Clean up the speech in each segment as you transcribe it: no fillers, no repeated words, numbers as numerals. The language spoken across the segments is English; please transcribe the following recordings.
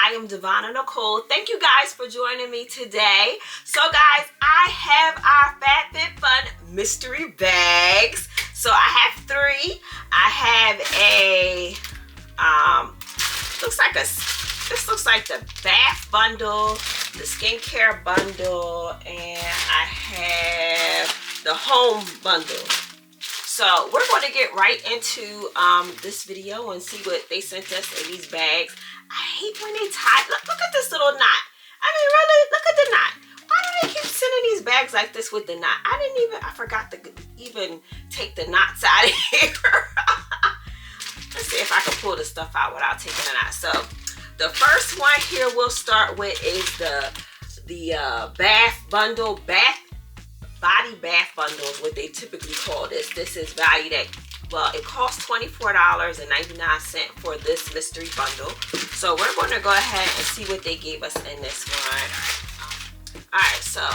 Iamdevonanicole. Thank you guys for joining me today. So guys, I have our FABFITFUN mystery bags. So I have 3. I have a this looks like the bath bundle, the skincare bundle, and I have the home bundle. So we're going to get right into this video and see what they sent us in these bags. I hate when they tie. Look at this little knot. I mean, really, look at the knot. Why do they keep sending these bags like this with the knot? I forgot to even take the knots out of here. Let's see if I can pull the stuff out without taking the knot. So the first one here we'll start with is the bath bundle, body bath bundle is what they typically call this. This is valued at, well, it costs $24.99 for this mystery bundle. So we're going to go ahead and see what they gave us in this one. Alright, so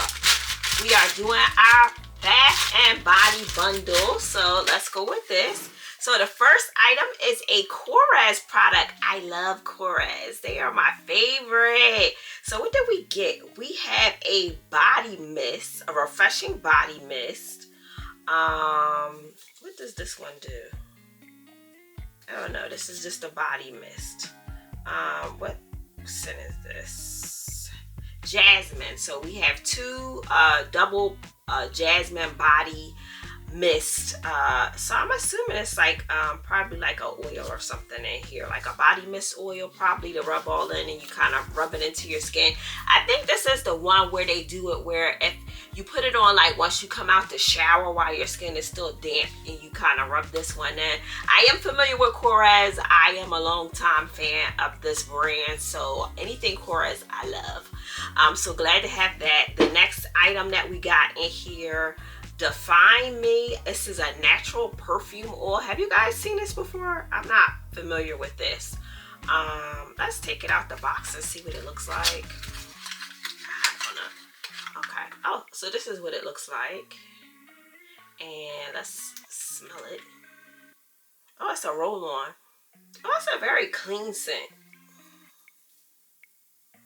we are doing our bath and body bundle. So let's go with this. So the first item is a Inquires product. I love Inquires. They are my favorite. So what did we get? We have a body mist, a refreshing body mist. What does this one do? I don't know. This is just a body mist. What scent is this? Jasmine. So we have 2 double jasmine body mist. So I'm assuming it's like probably like a oil or something in here, like a body mist oil, probably to rub all in and you kind of rub it into your skin. I think this is the one where they do it where if you put it on like once you come out the shower while your skin is still damp and you kind of rub this one in. I am familiar with Inquires. I am a long time fan of this brand, so anything Inquires I love. I'm so glad to have that. The next item that we got in here, Define Me. This is a natural perfume oil. Have you guys seen this before? I'm not familiar with this. Let's take it out the box and see what it looks like. Okay. Oh, so this is what it looks like. And let's smell it. Oh, it's a roll-on. Oh, it's a very clean scent.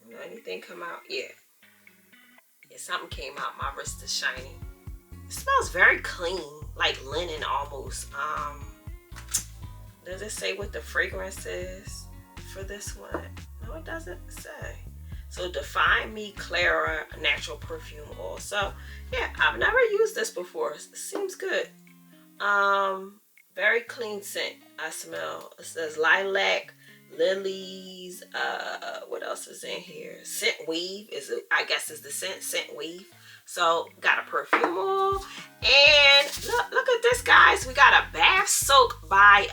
Did anything come out? Yeah. Yeah, something came out. My wrist is shiny. It smells very clean, like linen almost. Does it say what the fragrance is for this one? No, it doesn't say. So Define Me Clara Natural Perfume Oil. So yeah, I've never used this before. It seems good. Very clean scent. I smell. It says lilac, lilies. What else is in here? Scent Weave is, I guess, is the scent Weave. So got a perfume oil, and look at this, guys. We got a bath soak by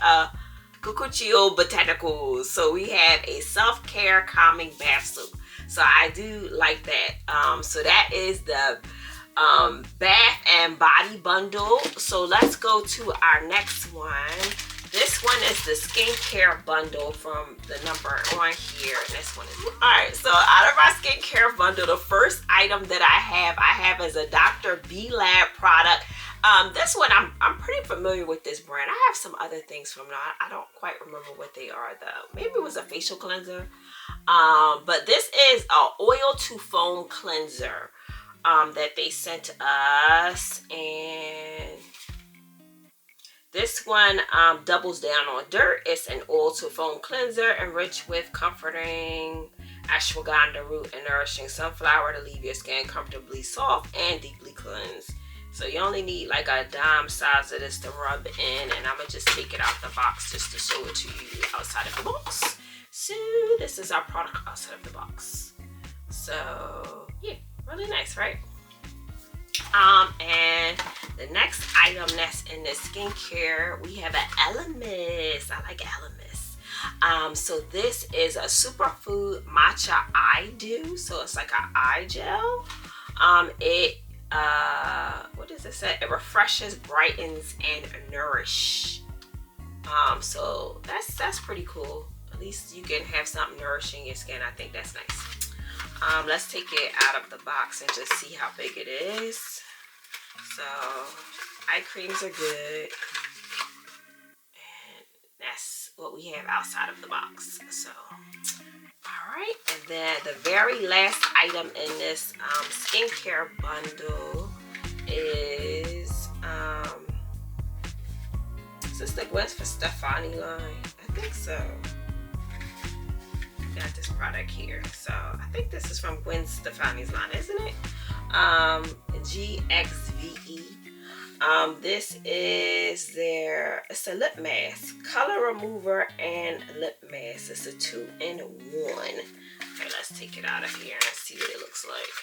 Cucuccio Botanicals. So we have a self-care calming bath soak. So I do like that. So that is the bath and body bundle. So let's go to our next one. This one is the skincare bundle from the number on here. And this one is, all right, so out of our skincare bundle, the first item that I have is a Dr. B Lab product. This one, I'm pretty familiar with this brand. I have some other things from them. I don't quite remember what they are though. Maybe it was a facial cleanser. But this is an oil to foam cleanser that they sent us, and this one doubles down on dirt. It's an oil to foam cleanser enriched with comforting ashwagandha root and nourishing sunflower to leave your skin comfortably soft and deeply cleansed. So you only need like a dime size of this to rub in, and I'm gonna just take it out the box just to show it to you outside of the box. So this is our product outside of the box. So yeah, really nice, right? And the next item that's in the skincare, we have an Elemis. I like Elemis. So this is a superfood matcha eye dew. So it's like an eye gel. What does it say? It refreshes, brightens, and nourish. So that's pretty cool. At least you can have something nourishing your skin. I think that's nice. Let's take it out of the box and just see how big it is. So eye creams are good, and that's what we have outside of the box. So all right, and then the very last item in this skincare bundle is is this the Gwen Stefani line? I think so. Got this product here, so I think this is from Gwen Stefani's line, isn't it? GXVE. This is it's a lip mask, color remover and lip mask. It's a 2-in-1. Okay, let's take it out of here and see what it looks like.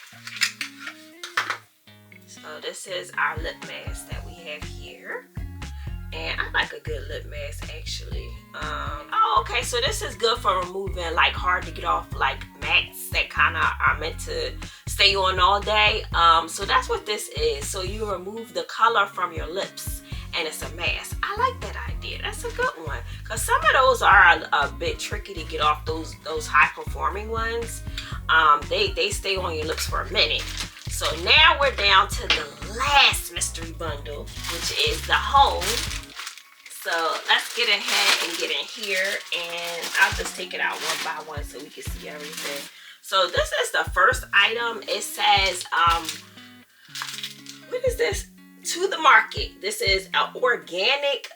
So this is our lip mask that we have here. And I like a good lip mask, actually. Oh, okay, so this is good for removing like hard to get off like mats that kind of are meant to stay on all day. So that's what this is. So you remove the color from your lips and it's a mask. I like that idea. That's a good one, because some of those are a bit tricky to get off, those high performing ones. They stay on your lips for a minute. So now we're down to the last mystery bundle, which is the home. So let's get ahead and get in here, and I'll just take it out one by one so we can see everything. So this is the first item. It says, what is this? To the market. This is an organic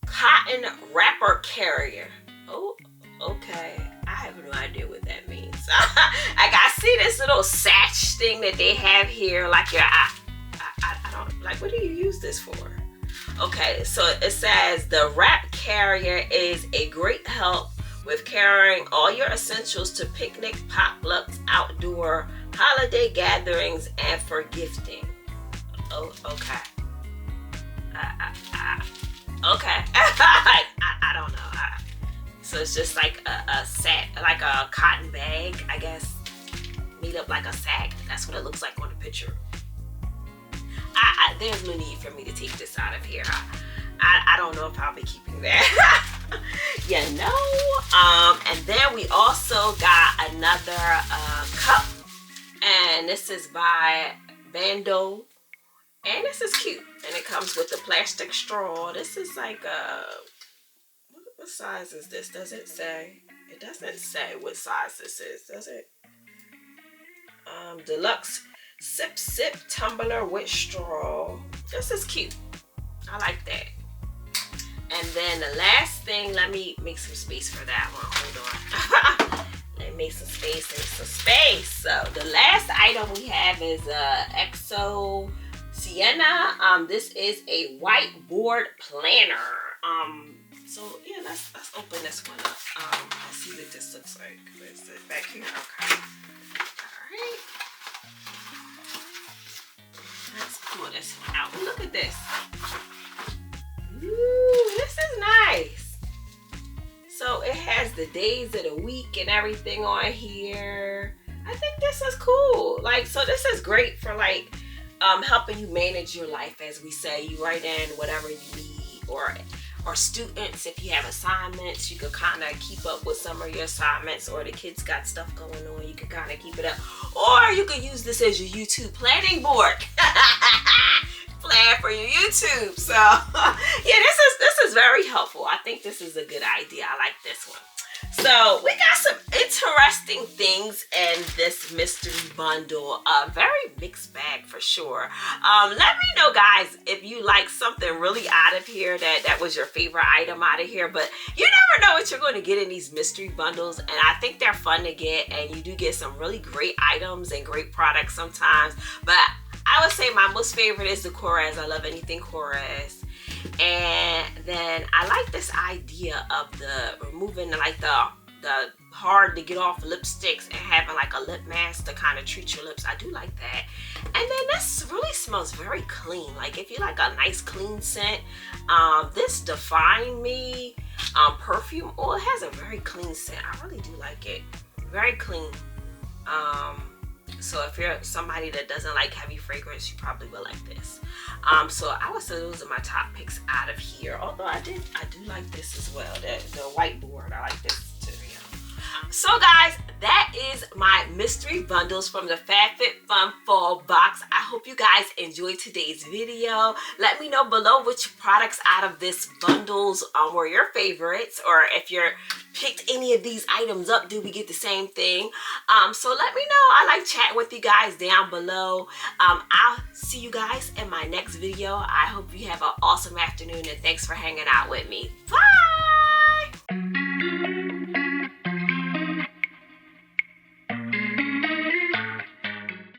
cotton wrapper carrier. Oh, okay. I have no idea what that means. Like, I see this little satch thing that they have here. Like, I don't, like, what do you use this for? Okay, so it says the wrap carrier is a great help with carrying all your essentials to picnic, potlucks, outdoor, holiday gatherings, and for gifting. Oh, okay. Okay. I don't know. So it's just like a sack, like a cotton bag, I guess, made up like a sack. That's what it looks like on the picture. There's no need for me to take this out of here. I don't know if I'll be keeping that. Yeah, no. And then we also got another cup, and this is by Bando, and this is cute, and it comes with a plastic straw. This is like what size is this? Does it say? It doesn't say what size this is, does it? Deluxe sip tumbler with straw. This is cute. I like that. And then the last thing, let me make some space for that one. Hold on. Let me make some space. So the last item we have is Exo Sienna. This is a whiteboard planner. So yeah, let's open this one up. Let's see what this looks like. Where's it? Back here? Okay. Alright. Let's pull this one out. Look at this. Ooh, this is nice. So it has the days of the week and everything on here. I think this is cool. Like, so this is great for like helping you manage your life, as we say. You write in whatever you need, or students, if you have assignments, you could kind of keep up with some of your assignments, or the kids got stuff going on, you can kind of keep it up. Or you could use this as your YouTube planning board. Plan for your YouTube. So yeah, this is very helpful. I think this is a good idea. I like this one. So we got some interesting things in this mystery bundle. A very mixed bag for sure. Let me know, guys, if you like something really out of here, that was your favorite item out of here. But you never know what you're going to get in these mystery bundles, and I think they're fun to get, and you do get some really great items and great products sometimes. But I would say my most favorite is the Korres. I love anything Korres. And then I like this idea of the removing like the hard to get off lipsticks and having like a lip mask to kind of treat your lips. I do like that. And then this really smells very clean. Like, if you like a nice clean scent, this Define Me perfume oil has a very clean scent. I really do like it. Very clean. So if you're somebody that doesn't like heavy fragrance, you probably will like this. So I would say those are my top picks out of here. Although I do like this as well. The whiteboard, I like this too. Yeah. So guys, that is my mystery bundles from the FABFITFUN fall box. I hope you guys enjoyed today's video. Let me know below which products out of this bundles were your favorites, or if you're picked any of these items up, do we get the same thing? So let me know. I like chatting with you guys down below. I'll see you guys in my next video. I hope you have an awesome afternoon, and thanks for hanging out with me. Bye!